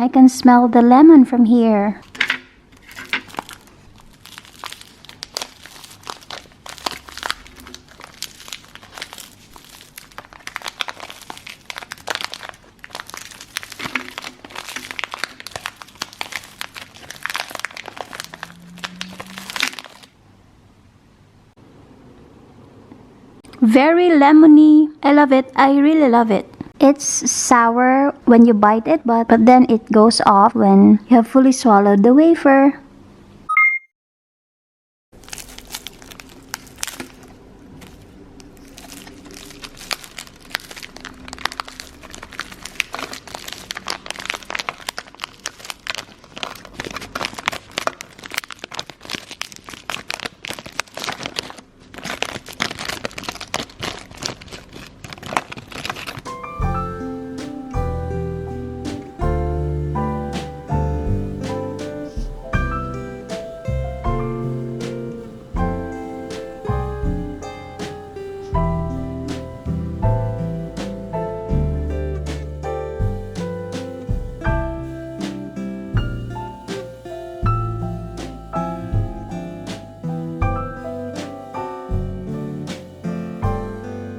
I can smell the lemon from here. Very lemony. I love it. I really love it. It's sour when you bite it, but then it goes off when you have fully swallowed the wafer.